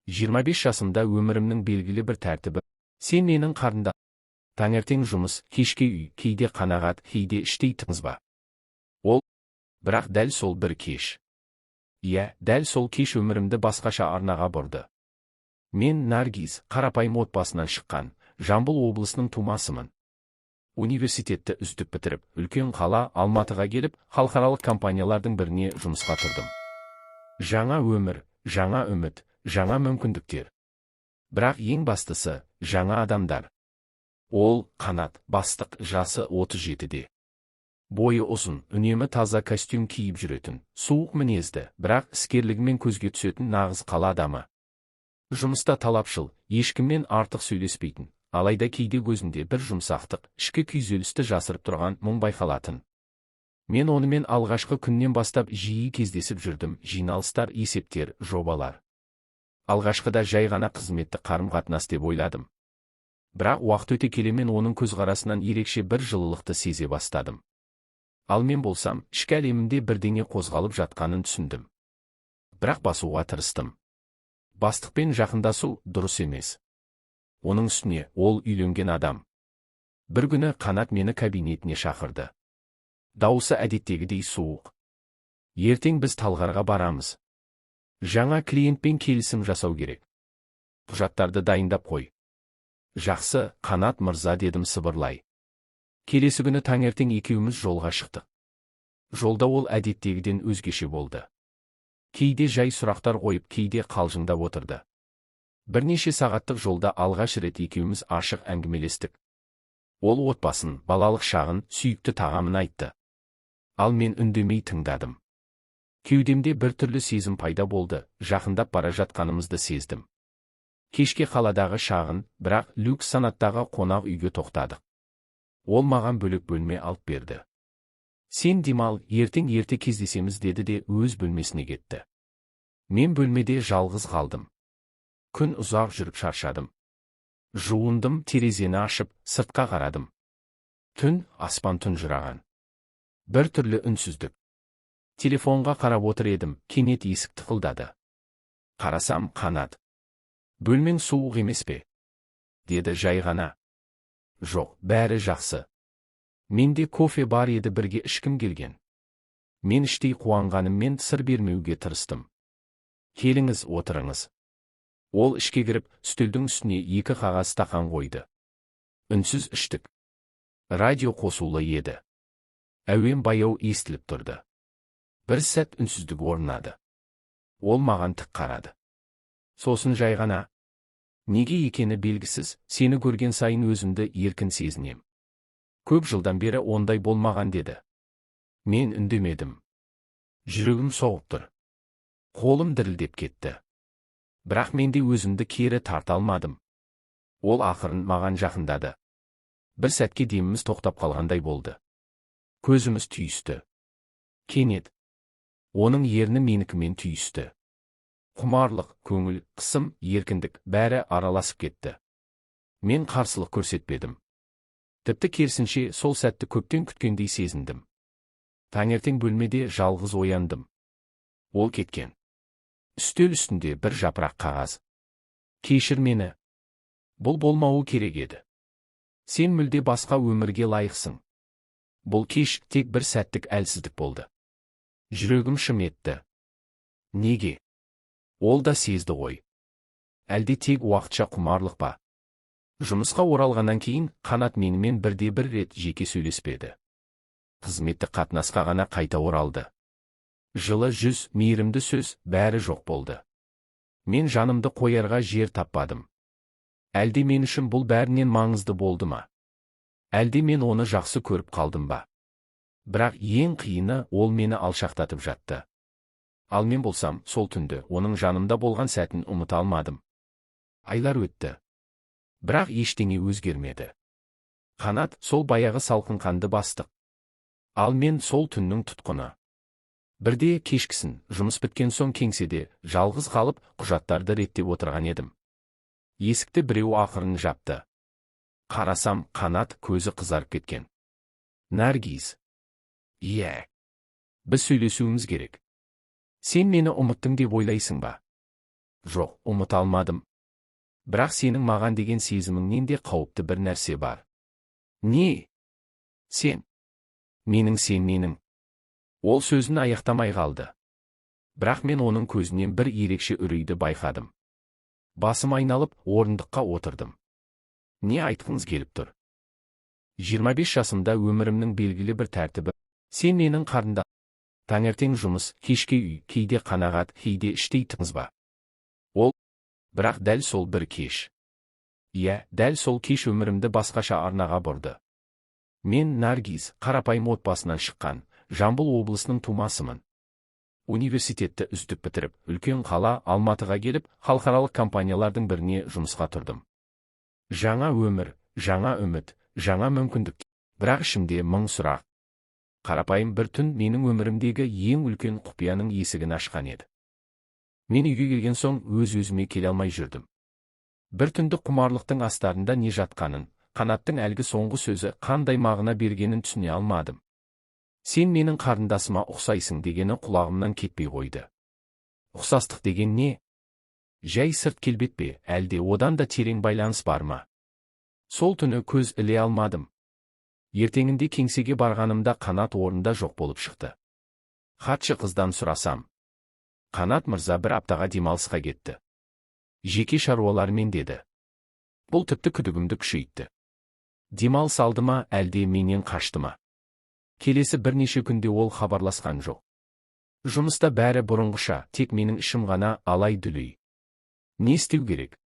25 жасымда өмірімнің белгілі бір тәртібі. Сен менің қарында. Таңертең жұмыс, кешке үй, кейде қанағат, кейде іштей тыңыз ба. Ол, бірақ дәл сол бір кеш. Иә, дәл сол кеш өмірімді басқаша арнаға бұрды. Мен Наргиз, қарапайым отбасынан шыққан, Жамбыл облысының тумасымын. Университетті үздік бітіріп, үлкен қала Алматыға келіп, халықаралық компаниялардың біріне жұмысқа тұрдым. Жаңа өмір, жаңа үміт, жаңа мүмкіндіктер. Бірақ ең бастысы, жаңа адамдар. Ол, Қанат, бастық, жасы 37-де. Бойы ұзын, үнемі таза костюм киіп жүретін, суық мінезді, бірақ іскерлігімен көзге түсетін нағыз қала адамы. Жұмыста талапшыл, ешкіммен артық сөйлеспейтін, алайда кейде көзінде бір жұмсақтық, ішкі күйзелісті жасырып тұрған мұң байқалатын. Мен онымен алғашқы күннен бастап жиі кездесіп жүрдім, жиналыстар, есептер, жобалар. Алғашқыда жай ғана қызметті қарым-қатынас деп ойладым. Бірақ уақыт өте келе мен оның көзқарасынан ерекше бір жылылықты сезе бастадым. Ал мен болсам, ішкі әлемімде бірдеңе қозғалып жатқанын түсіндім. Бірақ басуға тырыстым. Бастықпен жақындасу дұрыс емес. Оның үстіне, ол үйленген адам. Бір күні Қанат мені кабинетіне шақырды. Дауысы әдеттегідей суық. Ертең біз Талғарға барамыз. Жаңа клиентпен келісім жасау керек. Құжаттарды дайындап қой. Жақсы, Қанат мырза, дедім сыбырлай. Келесі күні таңертең екеуміз жолға шықтық. Жолда ол әдеттегіден өзгеше болды. Кейде жай сұрақтар қойып, кейде қалжыңдап отырды. Бірнеше сағаттық жолда алғаш рет екеуміз ашық әңгімелестік. Ол отбасын, балалық шағын, сүйікті тағамын айтты. Ал мен үндемей тыңдадым. Кеудемде бір түрлі сезім пайда болды, жақындап бара жатқанымызды сездім. Кешке қаладағы шағын, бірақ люкс санаттағы қонақ үйге тоқтадық. Ол маған бөлек бөлме алып берді. Сен демал, ертең ерте кездесеміз, деді де өз бөлмесіне кетті. Мен бөлмеде жалғыз қалдым. Күн ұзақ жүріп шаршадым. Жуындым, терезені ашып, сыртқа қарадым. Түн, аспан тұнжыраған. Бір түрлі үнсіздік. Телефонға қарап отыр едім, кенет есік тықылдады. Қарасам, Қанат. Бөлмең суық емес пе? Деді жай ғана. Жоқ, бәрі жақсы. Менде кофе бар еді, бірге ішкім келген. Мен іштей қуанғаныммен сыр бермеуге тырыстым. Келіңіз, отырыңыз. Ол ішке кіріп, үстелдің үстіне екі қағаз стақан қойды. Үнсіз іштік. Радио қосулы еді. Әуен баяу естіліп тұрды. Бір сәт үнсіздік орнады. Ол маған тік қарады. Сосын жай ғана. Неге екені белгісіз, сені көрген сайын өзімді еркін сезінем. Көп жылдан бері ондай болмаған, деді. Мен үндемедім. Жүрегім соғып тұр. Қолым дірілдеп кетті. Бірақ менде өзімді кері тарта алмадым. Ол ақырын маған жақындады. Бір сәтке деміміз тоқтап қалғандай болды. Көзіміз түйісті. Кенет. Оның ерні менікімен түйісті. Құмарлық, көңіл, қысым, еркіндік, бәрі араласып кетті. Мен қарсылық көрсетпедім. Тіпті керісінше сол сәтті көптен күткендей сезіндім. Таңертең бөлмеде жалғыз ояндым. Ол кеткен. Үстел үстінде бір жапырақ қағаз. Кешір мені. Бұл болмауы керек еді. Сен мүлде басқа өмірге лайықсың. Бұл кеш тек бір сәттік әлсіздік болды. Жүрегім шым етті. Неге? Ол да сезді ғой. Әлде тек уақытша құмарлық па? Жұмысқа оралғаннан кейін Қанат менімен бірде-бір рет жеке сөйлеспеді. Қызметтік қатынасқа ғана қайта оралды. Жылы жүз, мейірімді сөз, бәрі жоқ болды. Мен жанымды қоярға жер таппадым. Әлде мен үшін бұл бәрінен маңызды болды ма? Әлде мен оны жақсы көріп қалдым ба? Бірақ ең қиыны, ол мені алшақтатып жатты. Ал мен болсам, сол түнді, оның жанымда болған сәтін ұмыта алмадым. Айлар өтті. Бірақ ештеңе өзгермеді. Қанат сол баяғы салқын қанды бастық. Ал мен сол түннің тұтқыны. Бірде кешкісін, жұмыс біткен соң кеңседе, жалғыз қалып, құжаттарды реттеп отырған едім. Есікті біреу ақырын жапты. Қарасам, Қанат, көзі қызарып кеткен. Наргиз. Иә. Біз сөйлесуіміз керек. Сен мені ұмыттың деп ойлайсың ба? Жоқ, ұмыта алмадым. Бірақ сенің маған деген сезіміңнен де қауіпті бір нәрсе бар. Не? Сен. Менің. Ол сөзін аяқтамай қалды. Бірақ мен оның көзінен бір ерекше үрейді байқадым. Басым айналып, орындыққа отырдым. Не айтқыңыз келіп тұр? 25 жасымда өмірімнің белгілі бір тәртібі. Сен менің қарында. Таңертең жұмыс, кешке үй, кейде қанағат, кейде іштей тыңызба. Ол, бірақ дәл сол бір кеш. Иә, дәл сол кеш өмірімді басқаша арнаға бұрды. Мен Наргиз, қарапайым отбасынан шыққан, Жамбыл облысының тумасымын. Университетті үздік бітіріп, үлкен қала Алматыға келіп, халықаралық компаниялардың біріне жұмысқа тұрдым. Жаңа өмір, жаңа үміт, жаңа мүмкіндік. Бірақ ішімде мың сұрақ. Қарапайым бір түн менің өмірімдегі ең үлкен құпияның есігін ашқан еді. Мен үйге келген соң өз-өзіме келе алмай жүрдім. Бір түнді құмарлықтың астарында не жатқанын, Қанаттың әлгі соңғы сөзі қандай мағына бергенін түсіне алмадым. Сен менің қарындасыма ұқсайсың дегені құлағымнан кетпей қойды. Ұқсастық деген не? Жай сырт келбет пе, әлде одан да терең байланыс бар ма? Сол түні көз іле алмадым. Ертеңінде кеңсеге барғанымда Қанат орнында жоқ болып шықты. Хатшы қыздан сұрасам. Қанат мырза бір аптаға демалысқа кетті. Жеке шаруалармен деді. Бұл тіпті күдігімді күшейтті. Демалыс алды ма, әлде менен қашты ма? Келесі бірнеше күнде ол хабарласқан жоқ. Жұмыста бәрі бұрынғыша, тек менің ішім ғана алай-дүлей. Не істеу керек?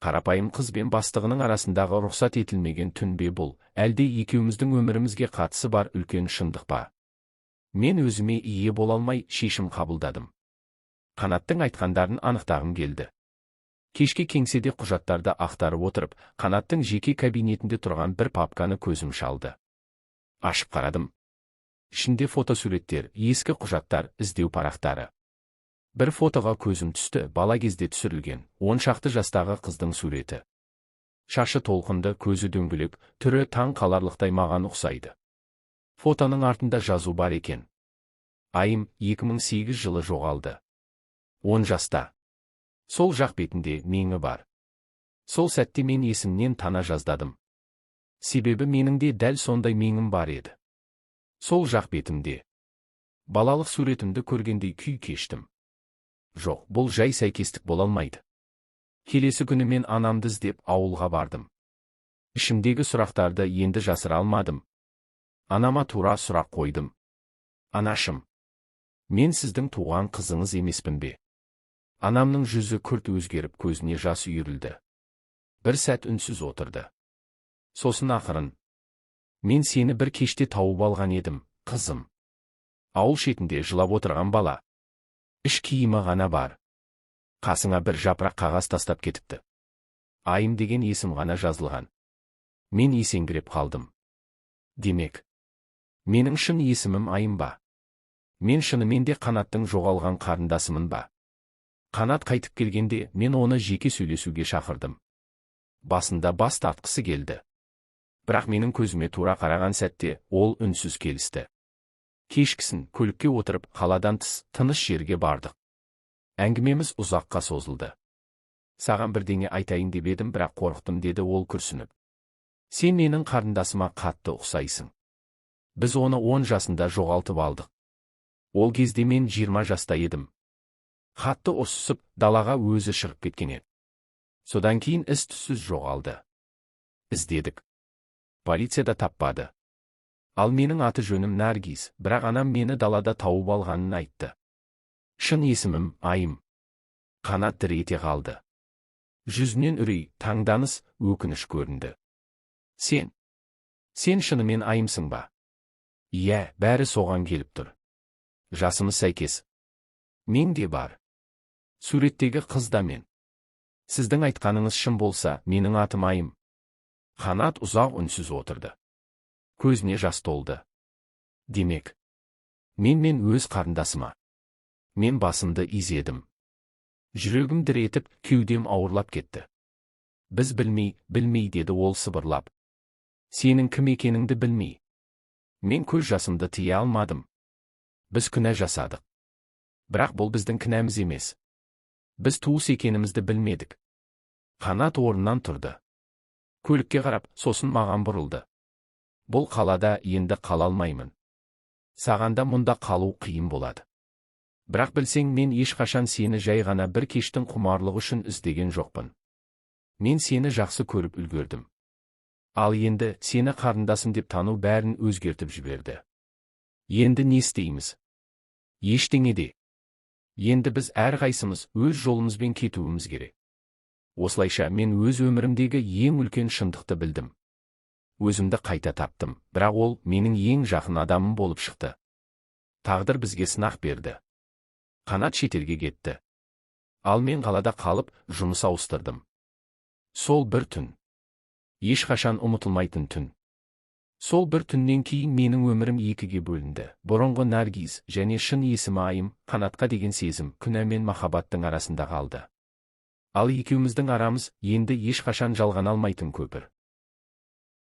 Қарапайым қыз бен бастығының арасындағы рұқсат етілмеген түн бе бұл, әлде екеуміздің өмірімізге қатысы бар үлкен шындық па? Мен өзіме ие бола алмай шешім қабылдадым. Қанаттың айтқандарын анықтағым келді. Кешке кеңседе құжаттарды ақтарып отырып, Қанаттың жеке кабинетінде тұрған бір папканы көзім шалды. Ашып қарадым. Ішінде фотосуреттер, ескі құжаттар, іздеу парақтары. Бір фотоға көзім түсті, бала кезде түсірілген, 10 шақты жастағы қыздың суреті. Шашы толқынды, көзі дөңгелек, түрі таң қаларлықтай маған ұқсайды. Фотоның артында жазу бар екен. Айым 2008 жылы жоғалды. 10 жаста. Сол жақ бетінде меңі бар. Сол сәтте мен есімнен тана жаздадым. Себебі менің де дәл сондай меңім бар еді. Сол жақ бетімде. Балалық суретімді көргендей күй кештім. Жоқ, бұл жай сәйкестік бола алмайды. Келесі күні мен анамды іздеп ауылға бардым. Ішімдегі сұрақтарды енді жасыра алмадым. Анама тура сұрақ қойдым. Анашым, мен сіздің туған қызыңыз емеспін бе? Анамның жүзі күрт өзгеріп, көзіне жас үйірілді. Бір сәт үнсіз отырды. Сосын ақырын. Мен сені бір кеште тауып алған едім, қызым. Ауыл шетінде жылап отырған бала. Іш киімі ғана бар. Қасыңа бір жапырақ қағаз тастап кетіпті. Айым деген есім ғана жазылған. Мен есеңгіреп қалдым. Демек, менің шын есімім Айым ба? Мен шынымен де Қанаттың жоғалған қарындасымын ба? Қанат қайтып келгенде мен оны жеке сөйлесуге шақырдым. Басында бас тартқысы келді. Бірақ менің көзіме тура қараған сәтте ол үнсіз келісті. Кешкісін көлікке отырып қаладан тыс тыныш жерге бардық. Әңгімеміз ұзаққа созылды. Саған бірдеңе айтайын деп едім, бірақ қорықтым, деді ол күрсініп. Сен менің қарындасыма қатты ұқсайсың. Біз оны 10 жасында жоғалтып алдық. Ол кезде мен 20 жаста едім. Қатты ұрсысып, далаға өзі шығып кеткен еді. Содан кейін із-түссіз жоғалды. Іздедік. Полицияда таппады. Ал менің аты жөнім Наргиз, бірақ анам мені далада тауып алғанын айтты. Шын есімім Айым. Қанат дір ете қалды. Жүзінен үрей, таңданыс, өкініш көрінді. Сен шынымен Айымсың ба? Иә, бәрі соған келіп тұр. Жасымыз сәйкес. Мен де бар. Суреттегі қыз да мен. Сіздің айтқаныңыз шын болса, менің атым Айым. Қанат ұзақ үнсіз отырды. Көзіне жас толды. Демек, мен өз қарындасыма. Мен басымды изедім. Жүрегім дір етіп, кеудем ауырлап кетті. Біз білмей деді ол сыбырлап. Сенің кім екеніңді білмей. Мен көз жасымды тыя алмадым. Біз күнә жасадық. Бірақ бұл біздің кінәміз емес. Біз туыс екенімізді білмедік. Қанат орнынан тұрды. Көлікке қарап, сосын маған бұрылды. Бұл қалада енді қала алмаймын. Сағанда мұнда қалу қиын болады. Бірақ білсең, мен ешқашан сені жай ғана бір кештің құмарлығы үшін іздеген жоқпын. Мен сені жақсы көріп үлгердім. Ал енді сені қарындасым деп тану бәрін өзгертіп жіберді. Енді не істейміз? Ештеңе де. Енді біз әрқайсымыз өз жолымызбен кетуіміз керек. Осылайша мен өз өмірімдегі ең үлкен шындықты білдім. Өзімді қайта таптым, бірақ ол менің ең жақын адамым болып шықты. Тағдыр бізге сынақ берді. Қанат шетелге кетті. Ал мен қалада қалып, жұмыс ауыстырдым. Сол бір түн. Ешқашан ұмытылмайтын түн. Сол бір түннен кейін менің өмірім екіге бөлінді. Бұрынғы Наргиз және шын есімі Айым, Қанатқа деген сезім, күнә мен махаббаттың арасында қалды. Ал екеуміздің арамыз енді ешқашан жалғана алмайтын көпір.